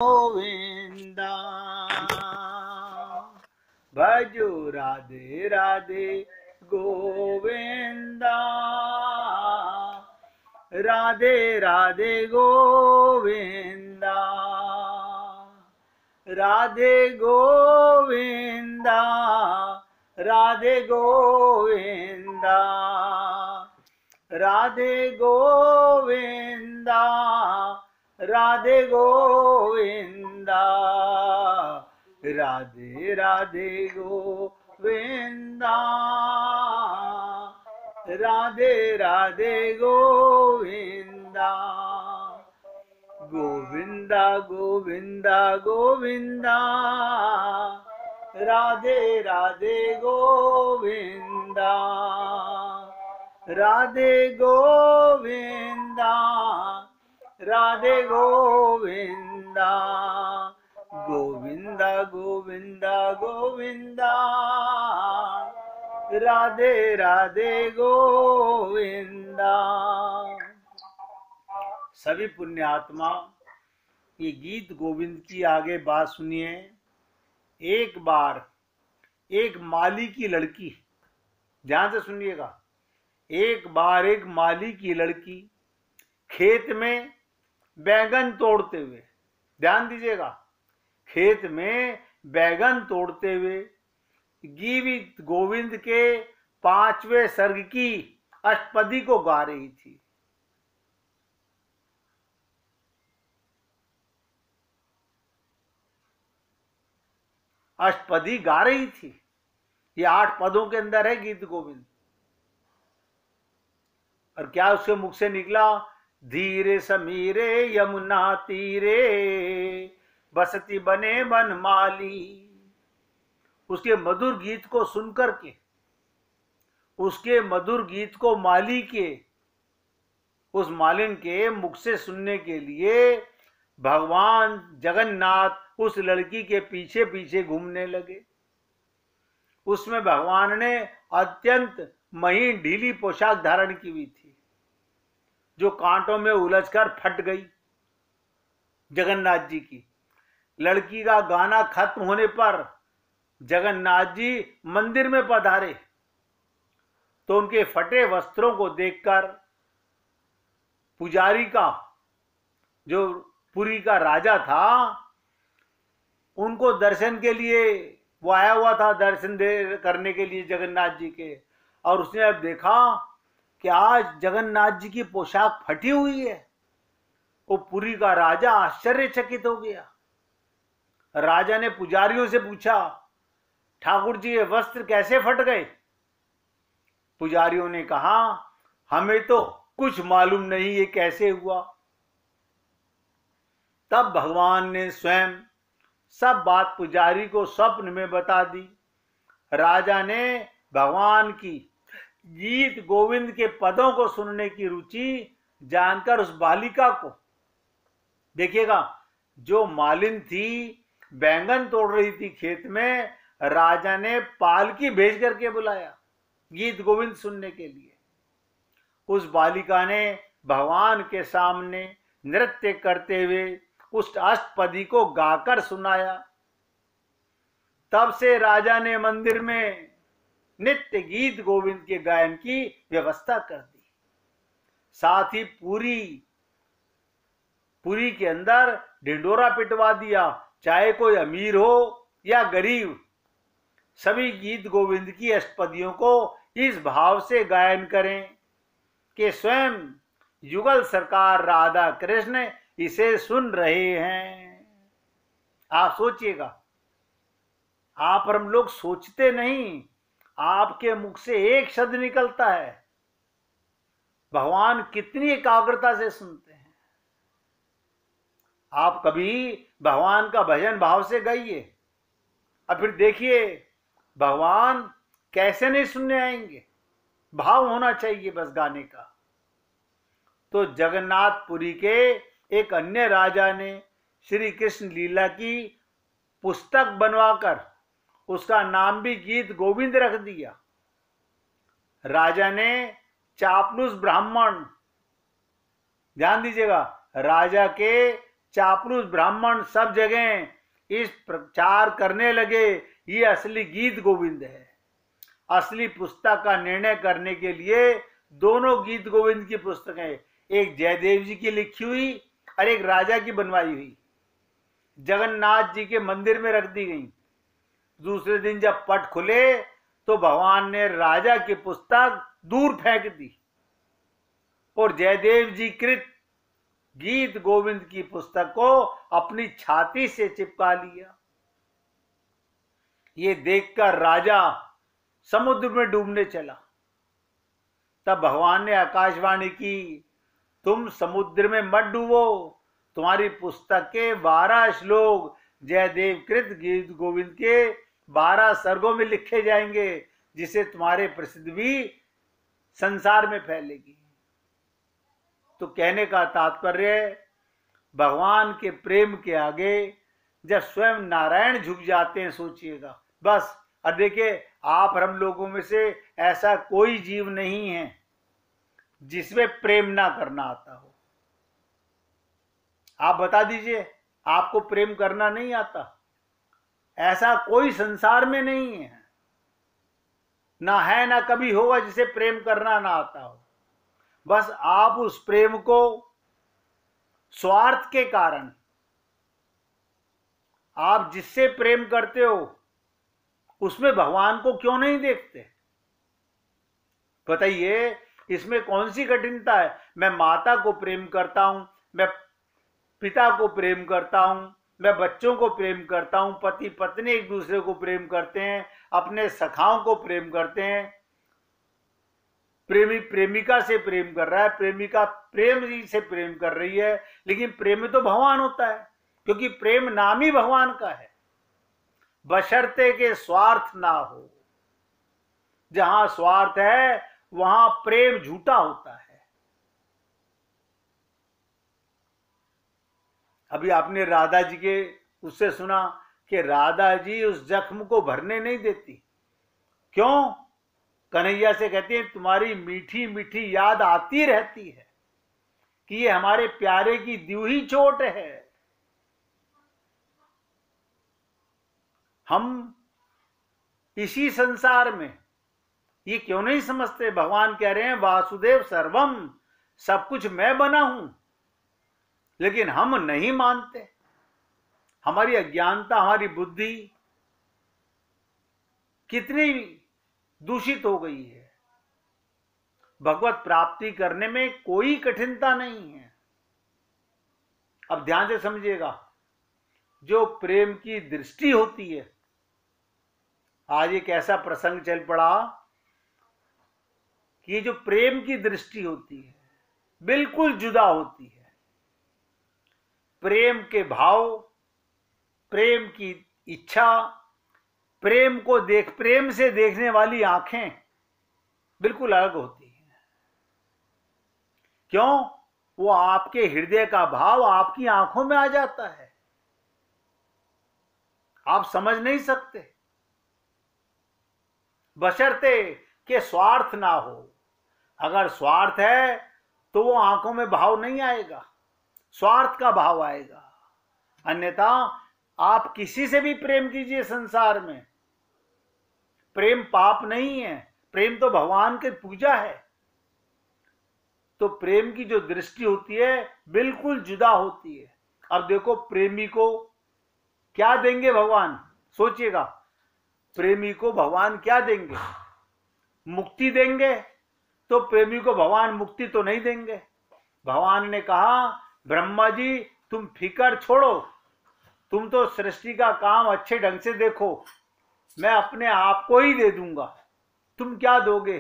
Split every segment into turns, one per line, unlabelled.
गोविंदा भजो राधे राधे गोविंदा राधे राधे गोविंदा राधे गोविंदा राधे गोविंदा राधे गोविंदा राधे गोविंदा राधे राधे गोविंदा राधे राधे गोविंदा गोविंदा गोविंदा गोविंदा राधे राधे गोविंदा राधे गोविंदा राधे गोविंदा गोविंदा गोविंदा गोविंदा राधे राधे गोविंदा। सभी पुण्यात्मा ये गीत गोविंद की आगे बात सुनिए। एक बार एक माली की लड़की, ध्यान से सुनिएगा, एक बार एक माली की लड़की खेत में बैगन तोड़ते हुए, ध्यान दीजिएगा, खेत में बैगन तोड़ते हुए गीत गोविंद के 5वें सर्ग की अष्टपदी को गा रही थी। अष्टपदी गा रही थी। ये 8 पदों के अंदर है गीत गोविंद। और क्या उसके मुख से निकला? धीरे समीरे यमुना तीरे बसती बने बनमाली। उसके मधुर गीत को सुनकर के, उसके मधुर गीत को माली के, उस मालिन के मुख से सुनने के लिए भगवान जगन्नाथ उस लड़की के पीछे पीछे घूमने लगे। उसमें भगवान ने अत्यंत महीन ढीली पोशाक धारण की हुई थी, जो कांटों में उलझकर फट गई जगन्नाथ जी की। लड़की का गाना खत्म होने पर जगन्नाथ जी मंदिर में पधारे तो उनके फटे वस्त्रों को देखकर पुजारी का, जो पुरी का राजा था, उनको दर्शन के लिए वो आया हुआ था, दर्शन करने के लिए जगन्नाथ जी के। और उसने अब देखा कि आज जगन्नाथ जी की पोशाक फटी हुई है। वो पुरी का राजा आश्चर्यचकित हो गया। राजा ने पुजारियों से पूछा, ठाकुर जी ये वस्त्र कैसे फट गए? पुजारियों ने कहा, हमें तो कुछ मालूम नहीं ये कैसे हुआ। तब भगवान ने स्वयं सब बात पुजारी को स्वप्न में बता दी। राजा ने भगवान की गीत गोविंद के पदों को सुनने की रुचि जानकर उस बालिका को, देखिएगा, जो मालिन थी, बैंगन तोड़ रही थी खेत में, राजा ने पालकी भेज करके बुलाया गीत गोविंद सुनने के लिए। उस बालिका ने भगवान के सामने नृत्य करते हुए उस अष्टपदी को गाकर सुनाया। तब से राजा ने मंदिर में नित्य गीत गोविंद के गायन की व्यवस्था कर दी। साथ ही पुरी के अंदर ढिंडोरा पिटवा दिया, चाहे कोई अमीर हो या गरीब, सभी गीत गोविंद की अष्टपदियों को इस भाव से गायन करें कि स्वयं युगल सरकार राधा कृष्ण इसे सुन रहे हैं। आप सोचिएगा, आप और हम लोग सोचते नहीं, आपके मुख से एक शब्द निकलता है, भगवान कितनी एकाग्रता से सुनते हैं। आप कभी भगवान का भजन भाव से गाइए और फिर देखिए भगवान कैसे नहीं सुनने आएंगे। भाव होना चाहिए बस गाने का। तो जगन्नाथपुरी के एक अन्य राजा ने श्री कृष्ण लीला की पुस्तक बनवाकर उसका नाम भी गीत गोविंद रख दिया। राजा ने चापलूस ब्राह्मण, ध्यान दीजिएगा, राजा के चापलूस ब्राह्मण सब जगह इस प्रचार करने लगे, ये असली गीत गोविंद है। असली पुस्तक का निर्णय करने के लिए दोनों गीत गोविंद की पुस्तकें, एक जयदेव जी की लिखी हुई और एक राजा की बनवाई हुई, जगन्नाथ जी के मंदिर में रख दी गई। दूसरे दिन जब पट खुले तो भगवान ने राजा की पुस्तक दूर फेंक दी और जयदेव जी कृत गीत गोविंद की पुस्तक को अपनी छाती से चिपका लिया। ये देखकर राजा समुद्र में डूबने चला। तब भगवान ने आकाशवाणी की, तुम समुद्र में मत डूबो, तुम्हारी पुस्तक के 12 श्लोक जयदेव कृत गीत गोविंद के 12 सर्गों में लिखे जाएंगे, जिससे तुम्हारे प्रसिद्धि भी संसार में फैलेगी। तो कहने का तात्पर्य, भगवान के प्रेम के आगे जब स्वयं नारायण झुक जाते हैं, सोचिएगा बस। और देखिए, आप और हम लोगों में से ऐसा कोई जीव नहीं है जिसमें प्रेम ना करना आता हो। आप बता दीजिए, आपको प्रेम करना नहीं आता? ऐसा कोई संसार में नहीं है, ना है ना कभी होगा जिसे प्रेम करना ना आता हो। बस आप उस प्रेम को स्वार्थ के कारण, आप जिससे प्रेम करते हो उसमें भगवान को क्यों नहीं देखते? बताइए, इसमें कौन सी कठिनता है? मैं माता को प्रेम करता हूं, मैं पिता को प्रेम करता हूं, मैं बच्चों को प्रेम करता हूं, पति पत्नी एक दूसरे को प्रेम करते हैं, अपने सखाओं को प्रेम करते हैं, प्रेमी प्रेमिका से प्रेम कर रहा है, प्रेमिका प्रेम जी से प्रेम कर रही है, लेकिन प्रेम में तो भगवान होता है, क्योंकि प्रेम नाम ही भगवान का है। बशर्ते के स्वार्थ ना हो। जहां स्वार्थ है वहां प्रेम झूठा होता है। अभी आपने राधा जी के उससे सुना कि राधा जी उस जख्म को भरने नहीं देती। क्यों? कन्हैया से कहती है, तुम्हारी मीठी मीठी याद आती रहती है कि ये हमारे प्यारे की दी हुई चोट है। हम इसी संसार में ये क्यों नहीं समझते? भगवान कह रहे हैं, वासुदेव सर्वम, सब कुछ मैं बना हूं, लेकिन हम नहीं मानते। हमारी अज्ञानता, हमारी बुद्धि कितनी दूषित हो गई है। भगवत प्राप्ति करने में कोई कठिनता नहीं है। अब ध्यान से समझिएगा, जो प्रेम की दृष्टि होती है, आज एक ऐसा प्रसंग चल पड़ा कि ये जो प्रेम की दृष्टि होती है बिल्कुल जुदा होती है। प्रेम के भाव, प्रेम की इच्छा, प्रेम को प्रेम से देखने वाली आंखें बिल्कुल अलग होती हैं। क्यों? वो आपके हृदय का भाव आपकी आंखों में आ जाता है, आप समझ नहीं सकते, बशर्ते कि स्वार्थ ना हो। अगर स्वार्थ है तो वो आंखों में भाव नहीं आएगा, स्वार्थ का भाव आएगा। अन्यथा आप किसी से भी प्रेम कीजिए संसार में, प्रेम पाप नहीं है, प्रेम तो भगवान की पूजा है। तो प्रेम की जो दृष्टि होती है बिल्कुल जुदा होती है। अब देखो, प्रेमी को क्या देंगे भगवान? सोचिएगा, प्रेमी को भगवान क्या देंगे? मुक्ति देंगे? तो प्रेमी को भगवान मुक्ति तो नहीं देंगे। भगवान ने कहा, ब्रह्मा जी तुम फिकर छोड़ो, तुम तो सृष्टि का काम अच्छे ढंग से देखो, मैं अपने आप को ही दे दूंगा, तुम क्या दोगे?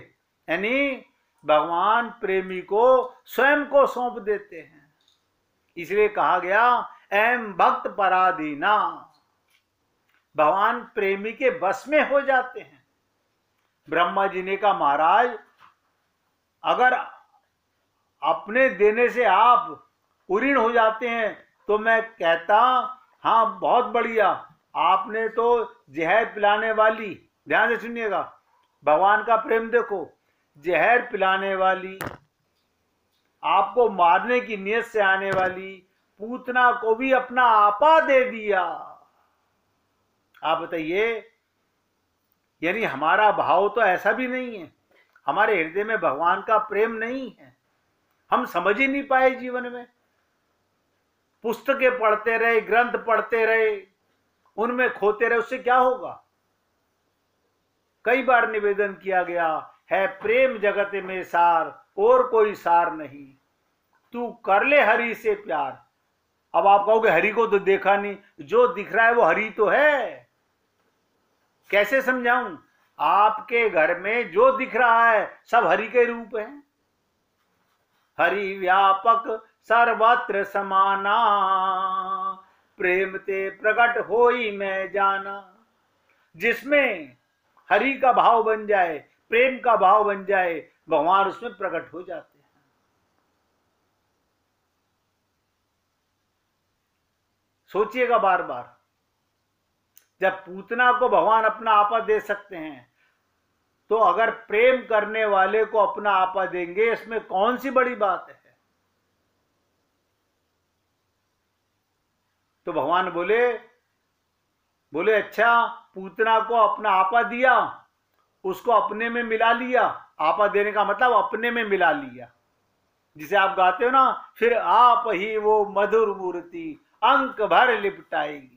यानी भगवान प्रेमी को स्वयं को सौंप देते हैं। इसलिए कहा गया, एम भक्त पराधीना, भगवान प्रेमी के बस में हो जाते हैं। ब्रह्मा जी ने कहा, महाराज अगर अपने देने से आप उरीण हो जाते हैं तो मैं कहता, हाँ बहुत बढ़िया, आपने तो जहर पिलाने वाली, ध्यान से सुनिएगा, भगवान का प्रेम देखो, जहर पिलाने वाली, आपको मारने की नीयत से आने वाली पूतना को भी अपना आपा दे दिया। आप बताइए, यानी हमारा भाव तो ऐसा भी नहीं है, हमारे हृदय में भगवान का प्रेम नहीं है, हम समझ ही नहीं पाए जीवन में। पुस्तकें पढ़ते रहे, ग्रंथ पढ़ते रहे, उनमें खोते रहे, उससे क्या होगा? कई बार निवेदन किया गया है, प्रेम जगत में सार, और कोई सार नहीं, तू कर ले हरि से प्यार। अब आप कहोगे हरि को तो देखा नहीं, जो दिख रहा है वो हरि तो है। कैसे समझाऊं? आपके घर में जो दिख रहा है सब हरि के रूप है। हरि व्यापक सर्वत्र समाना, प्रेम ते प्रकट होई मैं जाना। जिसमें हरि का भाव बन जाए, प्रेम का भाव बन जाए, भगवान उसमें प्रकट हो जाते हैं। सोचिएगा बार बार, जब पूतना को भगवान अपना आपा दे सकते हैं, तो अगर प्रेम करने वाले को अपना आपा देंगे, इसमें कौन सी बड़ी बात है? तो भगवान बोले अच्छा, पूतना को अपना आपा दिया, उसको अपने में मिला लिया। आपा देने का मतलब अपने में मिला लिया, जिसे आप गाते हो ना, फिर आप ही वो मधुर मूर्ति अंक भर लिपटाएगी।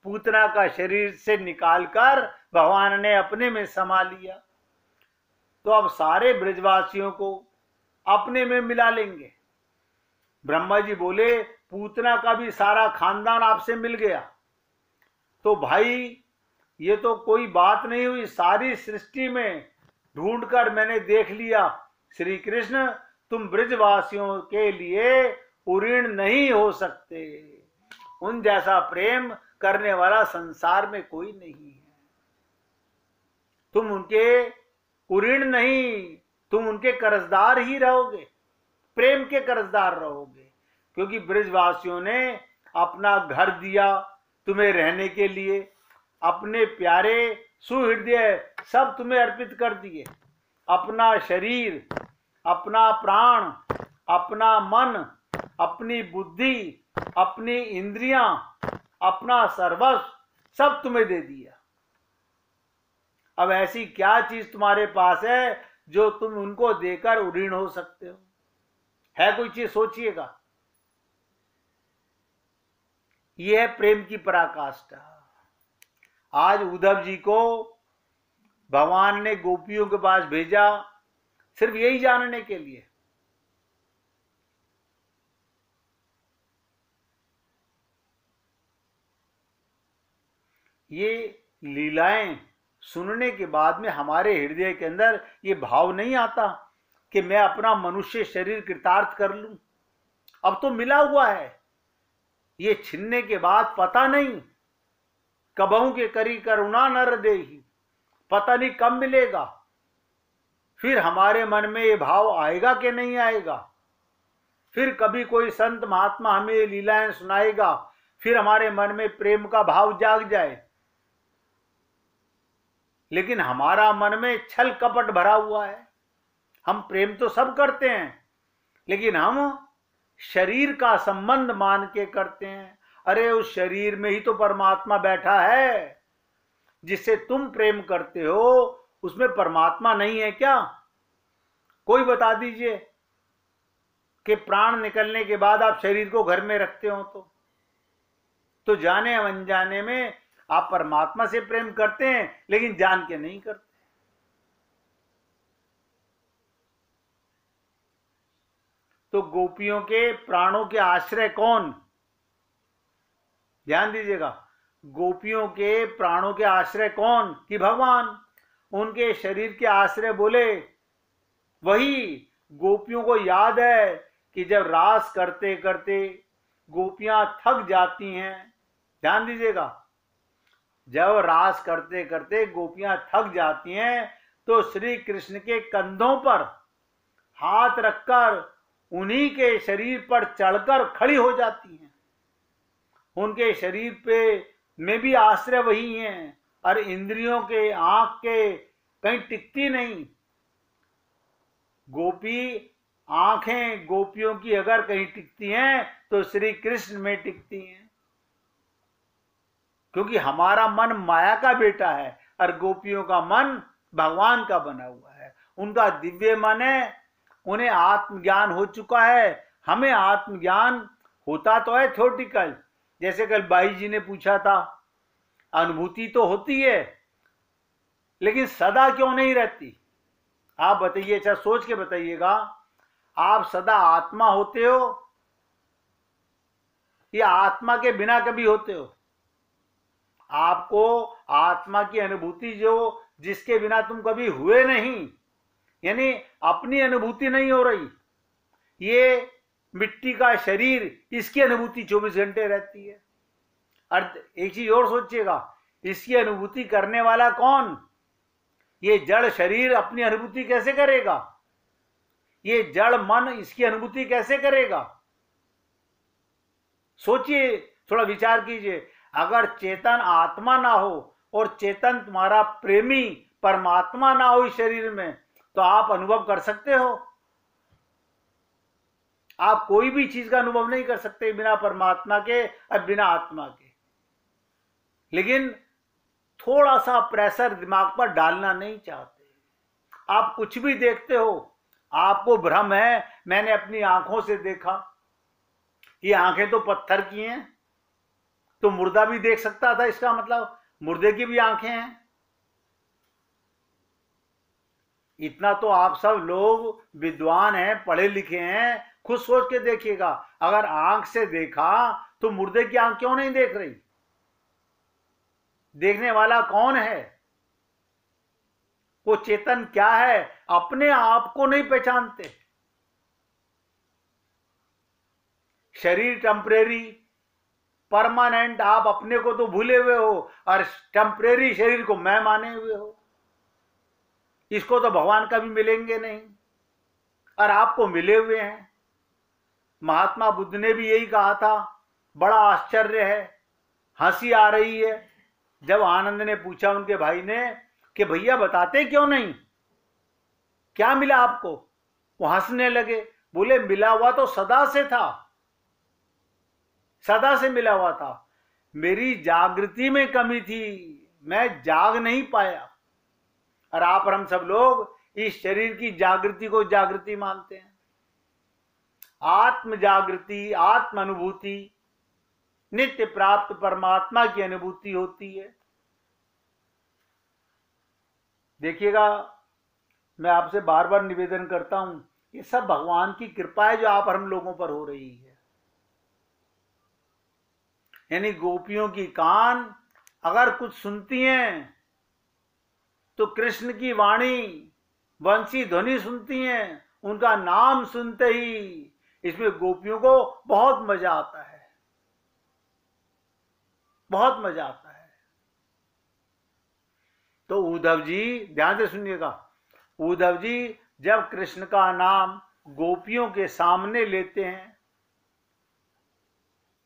पूतना का शरीर से निकालकर भगवान ने अपने में समा लिया, तो अब सारे ब्रजवासियों को अपने में मिला लेंगे। ब्रह्मा जी बोले, पूतना का भी सारा खानदान आपसे मिल गया, तो भाई ये तो कोई बात नहीं हुई, सारी सृष्टि में ढूंढकर मैंने देख लिया, श्री कृष्ण तुम ब्रजवासियों के लिए उऋण नहीं हो सकते। उन जैसा प्रेम करने वाला संसार में कोई नहीं है। तुम उनके उऋण नहीं, तुम उनके कर्जदार ही रहोगे, प्रेम के कर्जदार रहोगे, क्योंकि ब्रजवासियों ने अपना घर दिया तुम्हें रहने के लिए, अपने प्यारे सुहृदय सब तुम्हें अर्पित कर दिए, अपना शरीर, अपना प्राण, अपना मन, अपनी बुद्धि, अपनी इंद्रियां, अपना सर्वस्व सब तुम्हें दे दिया। अब ऐसी क्या चीज तुम्हारे पास है जो तुम उनको देकर उऋण हो सकते हो? है कोई चीज? सोचिएगा। यह है प्रेम की पराकाष्ठा। आज उद्धव जी को भगवान ने गोपियों के पास भेजा सिर्फ यही जानने के लिए। ये लीलाएं सुनने के बाद में हमारे हृदय के अंदर ये भाव नहीं आता कि मैं अपना मनुष्य शरीर कृतार्थ कर लूं। अब तो मिला हुआ है, ये छिनने के बाद पता नहीं, कबहू के करी करुणा नर देही, पता नहीं कब मिलेगा। फिर हमारे मन में ये भाव आएगा कि नहीं आएगा? फिर कभी कोई संत महात्मा हमें ये लीलाएं सुनाएगा, फिर हमारे मन में प्रेम का भाव जाग जाए। लेकिन हमारा मन में छल कपट भरा हुआ है। हम प्रेम तो सब करते हैं, लेकिन हम शरीर का संबंध मान के करते हैं। अरे उस शरीर में ही तो परमात्मा बैठा है। जिससे तुम प्रेम करते हो उसमें परमात्मा नहीं है क्या? कोई बता दीजिए कि प्राण निकलने के बाद आप शरीर को घर में रखते हो तो जाने अनजाने में आप परमात्मा से प्रेम करते हैं, लेकिन जान के नहीं करते। तो गोपियों के प्राणों के आश्रय कौन? ध्यान दीजिएगा, गोपियों के प्राणों के आश्रय कौन? कि भगवान। उनके शरीर के आश्रय बोले वही। गोपियों को याद है कि जब रास करते करते गोपियां थक जाती हैं, ध्यान दीजिएगा, जब रास करते करते गोपियां थक जाती हैं तो श्री कृष्ण के कंधों पर हाथ रखकर उन्हीं के शरीर पर चढ़कर खड़ी हो जाती हैं। उनके शरीर पे में भी आश्रय वही हैं, और इंद्रियों के, आंख के कहीं टिकती नहीं। गोपी आंखें गोपियों की अगर कहीं टिकती हैं तो श्री कृष्ण में टिकती हैं, क्योंकि हमारा मन माया का बेटा है और गोपियों का मन भगवान का बना हुआ है। उनका दिव्य मन है, उन्हें आत्मज्ञान हो चुका है। हमें आत्मज्ञान होता तो है थ्योरेटिकल, जैसे कल बाई जी ने पूछा था, अनुभूति तो होती है लेकिन सदा क्यों नहीं रहती? आप बताइए, अच्छा सोच के बताइएगा, आप सदा आत्मा होते हो या आत्मा के बिना कभी होते हो? आपको आत्मा की अनुभूति जो जिसके बिना तुम कभी हुए नहीं, यानी अपनी अनुभूति नहीं हो रही, ये मिट्टी का शरीर, इसकी अनुभूति 24 घंटे रहती है। और एक चीज और सोचिएगा, इसकी अनुभूति करने वाला कौन? ये जड़ शरीर अपनी अनुभूति कैसे करेगा? ये जड़ मन इसकी अनुभूति कैसे करेगा? सोचिए, थोड़ा विचार कीजिए। अगर चेतन आत्मा ना हो और चेतन तुम्हारा प्रेमी परमात्मा ना हो इस शरीर में, तो आप अनुभव कर सकते हो? आप कोई भी चीज का अनुभव नहीं कर सकते बिना परमात्मा के और बिना आत्मा के। लेकिन थोड़ा सा प्रेशर दिमाग पर डालना नहीं चाहते। आप कुछ भी देखते हो, आपको भ्रम है, मैंने अपनी आंखों से देखा, ये आंखें तो पत्थर की हैं, तो मुर्दा भी देख सकता था, इसका मतलब मुर्दे की भी आंखें हैं। इतना तो आप सब लोग विद्वान हैं, पढ़े लिखे हैं, खुद सोच के देखिएगा। अगर आंख से देखा तो मुर्दे की आंख क्यों नहीं देख रही? देखने वाला कौन है? वो चेतन क्या है? अपने आप को नहीं पहचानते। शरीर टेम्परेरी, परमानेंट आप अपने को तो भूले हुए हो और टेम्परेरी शरीर को मैं माने हुए हो। इसको तो भगवान कभी मिलेंगे नहीं और आपको मिले हुए हैं। महात्मा बुद्ध ने भी यही कहा था। बड़ा आश्चर्य है, हंसी आ रही है जब आनंद ने पूछा उनके भाई ने कि भैया बताते क्यों नहीं, क्या मिला आपको? वो हंसने लगे, बोले मिला हुआ तो सदा से था, सदा से मिला हुआ था। मेरी जागृति में कमी थी, मैं जाग नहीं पाया। और आप और हम सब लोग इस शरीर की जागृति को जागृति मानते हैं। आत्म जागृति, आत्म अनुभूति, नित्य प्राप्त परमात्मा की अनुभूति होती है। देखिएगा, मैं आपसे बार बार निवेदन करता हूं, ये सब भगवान की कृपा है जो आप और हम लोगों पर हो रही है। यानी गोपियों की कान अगर कुछ सुनती हैं तो कृष्ण की वाणी, वंशी ध्वनि सुनती हैं, उनका नाम सुनते ही इसमें गोपियों को बहुत मजा आता है, बहुत मजा आता है। तो उद्धव जी ध्यान से सुनिएगा, उद्धव जी जब कृष्ण का नाम गोपियों के सामने लेते हैं,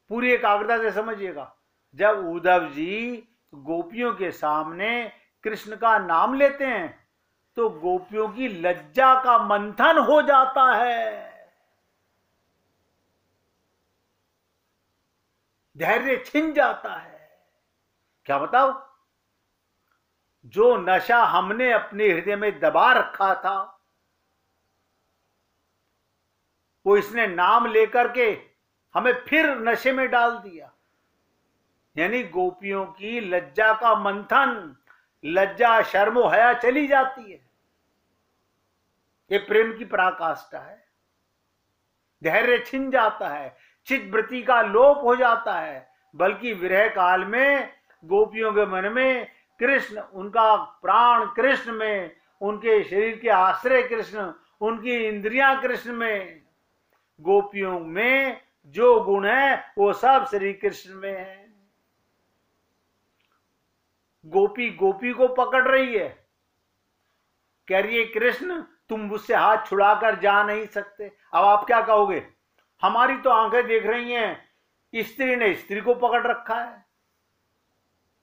पूरी एकाग्रता से समझिएगा, जब उद्धव जी गोपियों के सामने कृष्ण का नाम लेते हैं तो गोपियों की लज्जा का मंथन हो जाता है, धैर्य छिन जाता है। क्या बताओ, जो नशा हमने अपने हृदय में दबा रखा था वो इसने नाम लेकर के हमें फिर नशे में डाल दिया। यानी गोपियों की लज्जा का मंथन, लज्जा शर्मो हया चली जाती है। ये प्रेम की पराकाष्ठा है। धैर्य छिन जाता है, चित्तवृत्ति का लोप हो जाता है, बल्कि विरह काल में गोपियों के मन में कृष्ण, उनका प्राण कृष्ण में, उनके शरीर के आश्रय कृष्ण, उनकी इंद्रियां कृष्ण में, गोपियों में जो गुण है वो सब श्री कृष्ण में है। गोपी गोपी को पकड़ रही है, कह रही है कृष्ण तुम मुझसे हाथ छुड़ाकर जा नहीं सकते। अब आप क्या कहोगे, हमारी तो आंखें देख रही हैं, स्त्री ने स्त्री को पकड़ रखा है,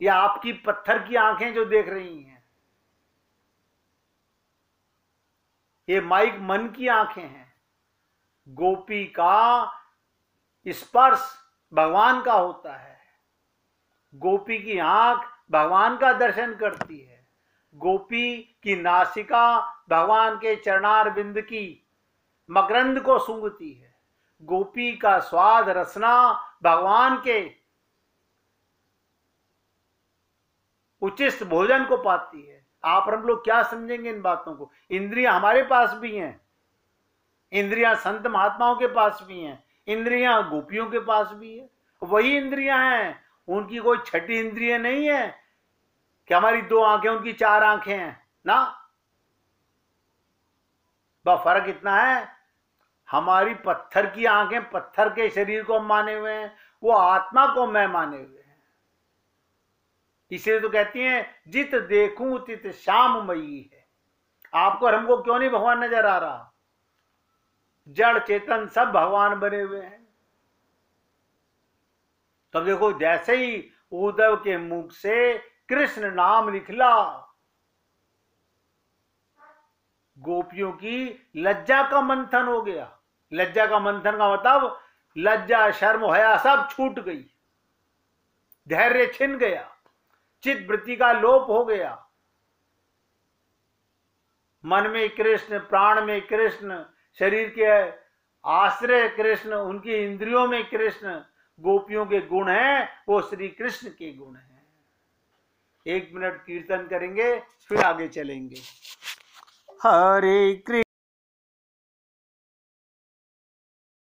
या आपकी पत्थर की आंखें जो देख रही हैं, ये माइक मन की आंखें हैं। गोपी का स्पर्श भगवान का होता है, गोपी की आंख भगवान का दर्शन करती है, गोपी की नासिका भगवान के चरणार बिंद की मकरंद को सूंघती है, गोपी का स्वाद रसना भगवान के उचिष्ट भोजन को पाती है। आप और हम लोग क्या समझेंगे इन बातों को? इंद्रियां हमारे पास भी हैं, इंद्रियां संत महात्माओं के पास भी हैं, इंद्रियां गोपियों के पास भी है, वही इंद्रियां हैं, उनकी कोई छठी इंद्रिय नहीं है कि हमारी 2 आंखें उनकी 4 आंखें हैं ना। बस फर्क इतना है, हमारी पत्थर की आंखें पत्थर के शरीर को माने हुए हैं, वो आत्मा को मैं माने हुए हैं। इसलिए तो कहती हैं जित देखूं तित श्याममयी है। आपको और हमको क्यों नहीं भगवान नजर आ रहा? जड़ चेतन सब भगवान बने हुए हैं। तब देखो, जैसे ही उद्धव के मुख से कृष्ण नाम निकला, गोपियों की लज्जा का मंथन हो गया। लज्जा का मंथन का मतलब लज्जा शर्म हया सब छूट गई, धैर्य छिन गया, चित्त वृत्ति का लोप हो गया। मन में कृष्ण, प्राण में कृष्ण, शरीर के आश्रय कृष्ण, उनकी इंद्रियों में कृष्ण, गोपियों के गुण हैं वो श्री कृष्ण के गुण हैं। 1 मिनट कीर्तन करेंगे, फिर आगे चलेंगे। हरे कृष्ण।